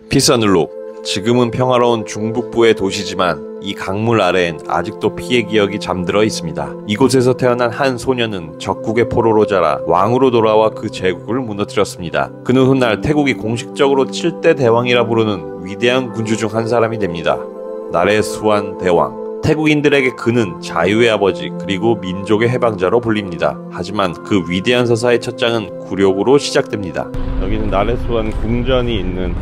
피스아눌록, 지금은 평화로운 중북부의 도시지만 이 강물 아래엔 아직도 피해 기억이 잠들어 있습니다. 이곳에서 태어난 한 소녀는 적국의 포로로 자라 왕으로 돌아와 그 제국을 무너뜨렸습니다. 그는 훗날 태국이 공식적으로 7대 대왕이라 부르는 위대한 군주 중 한 사람이 됩니다. 나레수안 대왕. 태국인들에게 그는 자유의 아버지 그리고 민족의 해방자로 불립니다. 하지만 그 위대한 서사의 첫 장은 굴욕으로 시작됩니다. 여기는 나레수안 궁전이 있는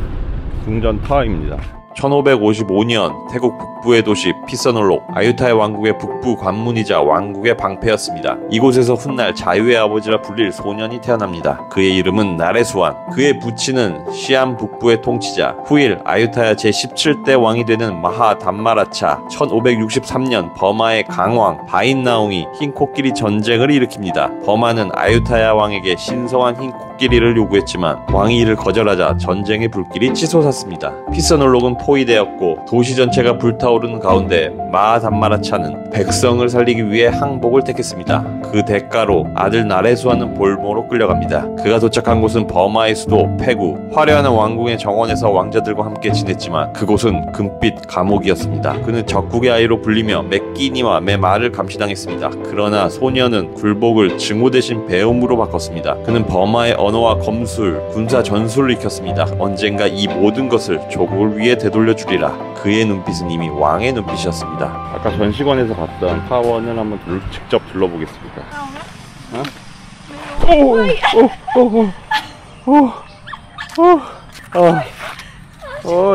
궁전 타워입니다. 1555년 태국 북부의 도시 피스아눌록, 아유타야 왕국의 북부 관문이자 왕국의 방패였습니다. 이곳에서 훗날 자유의 아버지라 불릴 소년이 태어납니다. 그의 이름은 나레수안. 그의 부친은 시암 북부의 통치자 후일 아유타야 제17대 왕이 되는 마하 담마라차. 1563년 버마의 강왕 바인나웅이 흰 코끼리 전쟁을 일으킵니다. 버마는 아유타야 왕에게 신성한 흰 코끼리를 요구했지만 왕이 이를 거절하자 전쟁의 불길이 치솟았습니다. 피스아눌록은 포위되었고 도시 전체가 불타오르는 가운데 마하 담마라차는 백성을 살리기 위해 항복을 택했습니다. 그 대가로 아들 나레수안은 볼모로 끌려갑니다. 그가 도착한 곳은 버마의 수도 페구. 화려한 왕궁의 정원에서 왕자들과 함께 지냈지만 그곳은 금빛 감옥이었습니다. 그는 적국의 아이로 불리며 매끼니와 매말을 감시당했습니다. 그러나 소녀는 굴복을 증오 대신 배움으로 바꿨습니다. 그는 버마의 언어와 검술, 군사 전술을 익혔습니다. 언젠가 이 모든 것을 조국을 위해 되돌려주리라. 그의 눈빛은 이미 왕의 눈빛이었습니다. 아까 전시관에서 봤던 타워는 한번 직접 둘러보겠습니다.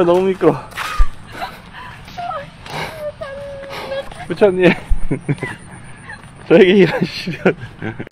너무 미끄러. 부처님. 저에게 이런 시련.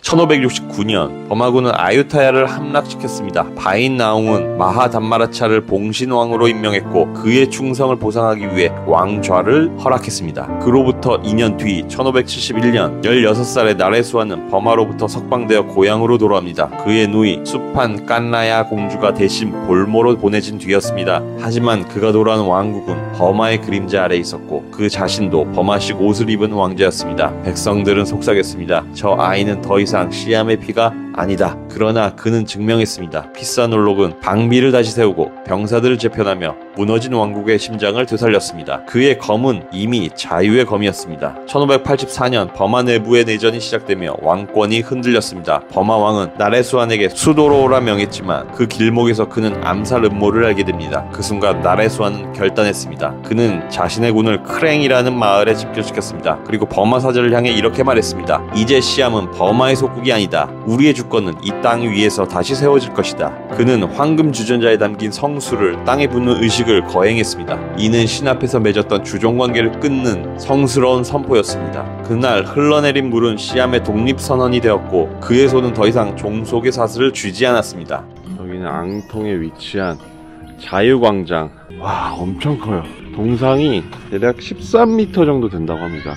1569년 버마군은 아유타야를 함락시켰습니다. 바인나웅은 마하 담마라차를 봉신왕으로 임명했고 그의 충성을 보상하기 위해 왕좌를 허락했습니다. 그로부터 2년 뒤 1571년 16살의 나레수안은 버마로부터 석방되어 고향으로 돌아옵니다. 그의 누이 수판 깐라야 공주가 대신 볼모로 보내진 뒤였습니다. 하지만 그가 돌아온 왕국은 버마의 그림자 아래 있었고 그 자신도 버마식 옷을 입은 왕자였습니다. 백성들은 속삭였습니다. 저 아이는 더 이상 시암의 피가 아니다. 그러나 그는 증명했습니다. 피스아눌록은 방비를 다시 세우고 병사들을 재편하며 무너진 왕국의 심장을 되살렸습니다. 그의 검은 이미 자유의 검이었습니다. 1584년 버마 내부의 내전이 시작되며 왕권이 흔들렸습니다. 버마 왕은 나레수안에게 수도로 오라 명했지만 그 길목에서 그는 암살 음모를 알게 됩니다. 그 순간 나레수안은 결단했습니다. 그는 자신의 군을 크랭이라는 마을에 집결시켰습니다. 그리고 버마 사절을 향해 이렇게 말했습니다. 이제 시암은 버마의 속국이 아니다. 우리의 주권은 이 땅 위에서 다시 세워질 것이다. 그는 황금 주전자에 담긴 성수를 땅에 붓는 의식을 거행했습니다. 이는 신 앞에서 맺었던 주종관계를 끊는 성스러운 선포였습니다. 그날 흘러내린 물은 시암의 독립선언이 되었고 그의 손은 더 이상 종속의 사슬을 쥐지 않았습니다. 여기는 앙통에 위치한 자유광장. 와, 엄청 커요. 동상이 대략 13m 정도 된다고 합니다.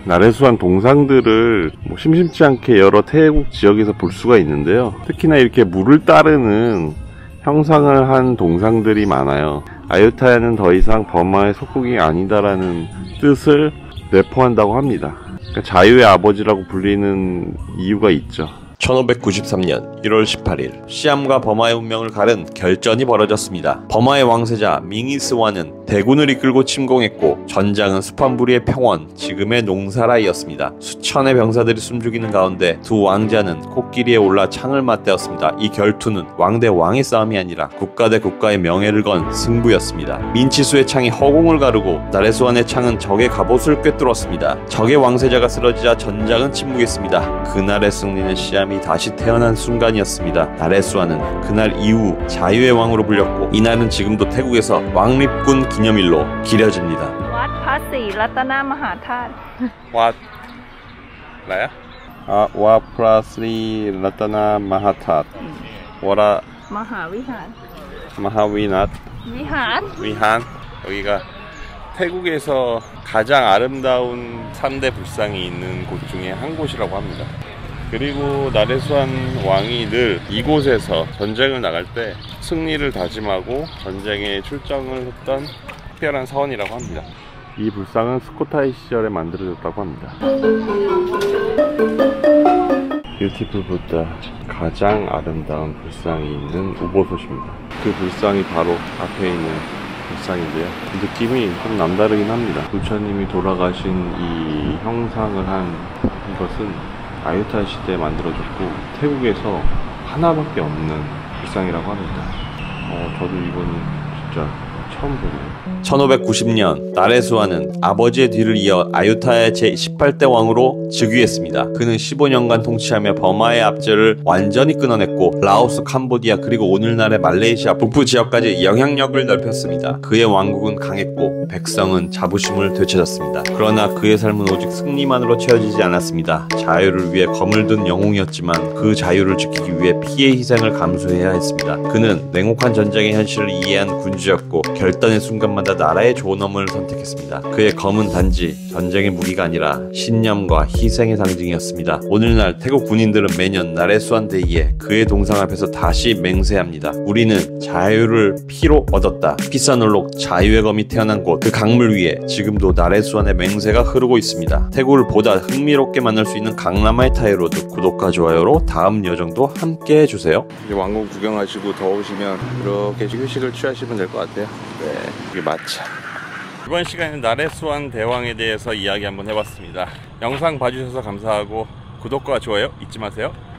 나레수안 동상들을 심심치 않게 여러 태국 지역에서 볼 수가 있는데요. 특히나 이렇게 물을 따르는 형상을 한 동상들이 많아요. 아유타야는 더 이상 버마의 속국이 아니다라는 뜻을 내포한다고 합니다. 그러니까 자유의 아버지라고 불리는 이유가 있죠. 1593년 1월 18일 시암과 버마의 운명을 가른 결전이 벌어졌습니다. 버마의 왕세자 밍이스완은 대군을 이끌고 침공했고 전장은 수판부리의 평원, 지금의 농사라이었습니다. 수천의 병사들이 숨죽이는 가운데 두 왕자는 코끼리에 올라 창을 맞대었습니다. 이 결투는 왕 대 왕의 싸움이 아니라 국가 대 국가의 명예를 건 승부였습니다. 민치수의 창이 허공을 가르고 나레수안의 창은 적의 갑옷을 꿰뚫었습니다. 적의 왕세자가 쓰러지자 전장은 침묵했습니다. 그날의 승리는 시암이 다시 태어난 순간이었습니다. 나레수안은 그날 이후 자유의 왕으로 불렸고 이날은 지금도 태국에서 왕립군 기념일로 기려집니다. 왓 파시 라타나 마하탓. 왓 뭐야? 와 프라스리 라타나 마하탓. 워라 마하위낫 위한. 여기가 태국에서 가장 아름다운 3대 불상이 있는 곳 중에 한 곳이라고 합니다. 그리고 나레수안 왕이 늘 이곳에서 전쟁을 나갈 때 승리를 다짐하고 전쟁에 출정을 했던 특별한 사원이라고 합니다. 이 불상은 스코타이 시절에 만들어졌다고 합니다. 뷰티풀 부다, 가장 아름다운 불상이 있는 우보솥입니다. 그 불상이 바로 앞에 있는 불상인데요. 느낌이 좀 남다르긴 합니다. 부처님이 돌아가신 이 형상을 한 이것은 아유타야 시대에 만들어졌고 태국에서 하나밖에 없는 불상이라고 합니다. 저도 이건 진짜 처음 보네요. 1590년 나레수아는 아버지의 뒤를 이어 아유타야 제18대 왕으로 즉위했습니다. 그는 15년간 통치하며 버마의 압제를 완전히 끊어냈고 라오스, 캄보디아 그리고 오늘날의 말레이시아 북부 지역까지 영향력을 넓혔습니다. 그의 왕국은 강했고 백성은 자부심을 되찾았습니다. 그러나 그의 삶은 오직 승리만으로 채워지지 않았습니다. 자유를 위해 검을 든 영웅이었지만 그 자유를 지키기 위해 피해 희생을 감수해야 했습니다. 그는 냉혹한 전쟁의 현실을 이해한 군주였고 결단의 순간마다 나라의 존엄을 선택했습니다. 그의 검은 단지 전쟁의 무기가 아니라 신념과 희생의 상징이었습니다. 오늘날 태국 군인들은 매년 나레수안 데이에 그의 동상 앞에서 다시 맹세합니다. 우리는 자유를 피로 얻었다. 피사놀록 자유의 검이 태어난 곳 그 강물 위에 지금도 나레수안의 맹세가 흐르고 있습니다. 태국을 보다 흥미롭게 만날 수 있는 강라마의 타이로드 구독과 좋아요로 다음 여정도 함께 해주세요. 이제 왕궁 구경하시고 더우시면 이렇게 휴식을 취하시면 될 것 같아요. 네, 이게 마차. 이번 시간에는 나레수안 대왕에 대해서 이야기 한번 해봤습니다. 영상 봐주셔서 감사하고 구독과 좋아요 잊지 마세요.